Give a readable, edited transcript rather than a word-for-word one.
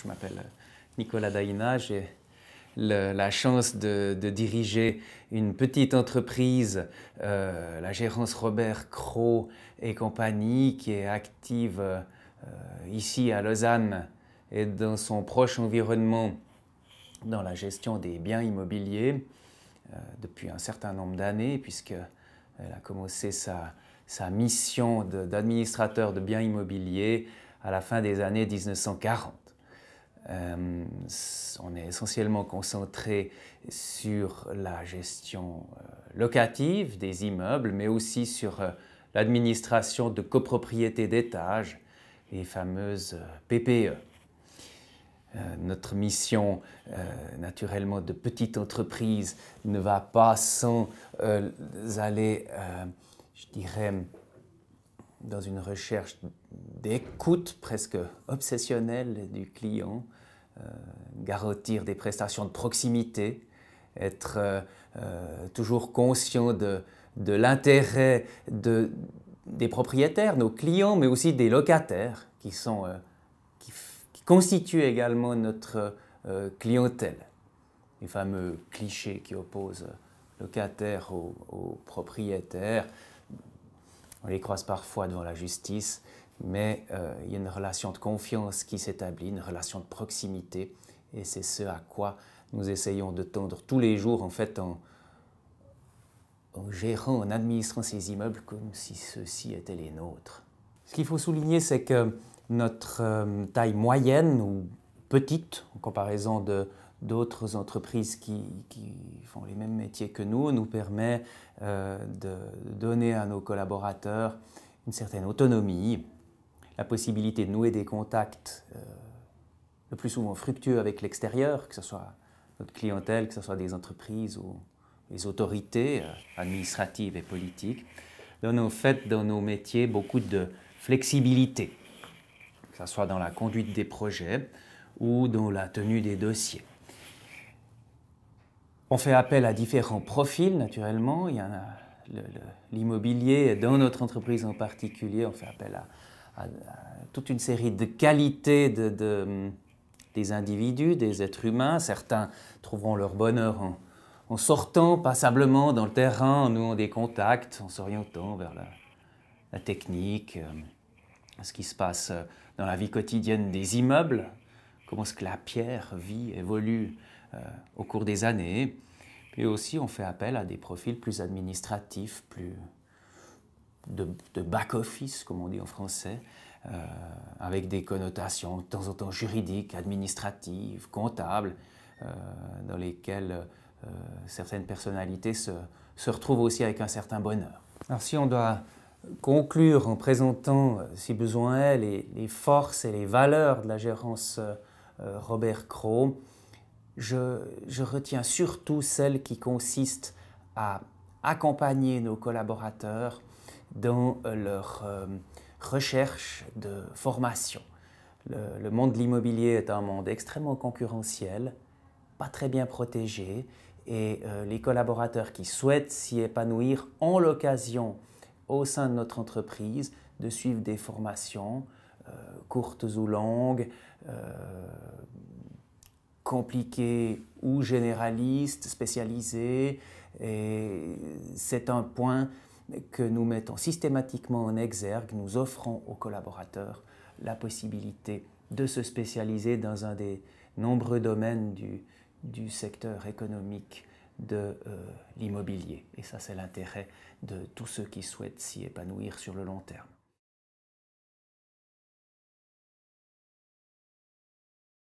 Je m'appelle Nicolas Daïna, j'ai la chance de diriger une petite entreprise, la gérance Robert Cros et compagnie, qui est active ici à Lausanne et dans son proche environnement dans la gestion des biens immobiliers depuis un certain nombre d'années, puisqu'elle a commencé sa mission d'administrateur de biens immobiliers à la fin des années 1940. On est essentiellement concentré sur la gestion locative des immeubles, mais aussi sur l'administration de copropriétés d'étages, les fameuses PPE. Notre mission, naturellement, de petite entreprise ne va pas sans aller, je dirais, dans une recherche d'écoute presque obsessionnelle du client, garantir des prestations de proximité, être toujours conscient de l'intérêt des propriétaires, nos clients, mais aussi des locataires qui constituent également notre clientèle. Les fameux clichés qui opposent locataires aux propriétaires, on les croise parfois devant la justice, mais il y a une relation de confiance qui s'établit, une relation de proximité, et c'est ce à quoi nous essayons de tendre tous les jours, en fait, en gérant, en administrant ces immeubles comme si ceux-ci étaient les nôtres. Ce qu'il faut souligner, c'est que notre taille moyenne ou petite, en comparaison d'autres entreprises qui font les mêmes métiers que nous permet de donner à nos collaborateurs une certaine autonomie, la possibilité de nouer des contacts le plus souvent fructueux avec l'extérieur, que ce soit notre clientèle, que ce soit des entreprises ou les autorités administratives et politiques, donne en fait dans nos métiers beaucoup de flexibilité, que ce soit dans la conduite des projets ou dans la tenue des dossiers. On fait appel à différents profils, naturellement. Il y en a l'immobilier, dans notre entreprise en particulier, on fait appel à toute une série de qualités des individus, des êtres humains. Certains trouveront leur bonheur en sortant passablement dans le terrain, en nouant des contacts, en s'orientant vers la technique, ce qui se passe dans la vie quotidienne des immeubles, comment est-ce que la pierre vit, évolue au cours des années. Et aussi, on fait appel à des profils plus administratifs, plus de back-office, comme on dit en français, avec des connotations de temps en temps juridiques, administratives, comptables, dans lesquelles certaines personnalités se retrouvent aussi avec un certain bonheur. Alors si on doit conclure en présentant, si besoin est, les forces et les valeurs de la gérance Robert Cros, je retiens surtout celle qui consiste à accompagner nos collaborateurs dans leur recherche de formation. Le monde de l'immobilier est un monde extrêmement concurrentiel, pas très bien protégé, et les collaborateurs qui souhaitent s'y épanouir ont l'occasion au sein de notre entreprise de suivre des formations courtes ou longues, compliquées ou généralistes, spécialisées. Et c'est un point que nous mettons systématiquement en exergue. Nous offrons aux collaborateurs la possibilité de se spécialiser dans un des nombreux domaines du secteur économique de l'immobilier. Et ça, c'est l'intérêt de tous ceux qui souhaitent s'y épanouir sur le long terme.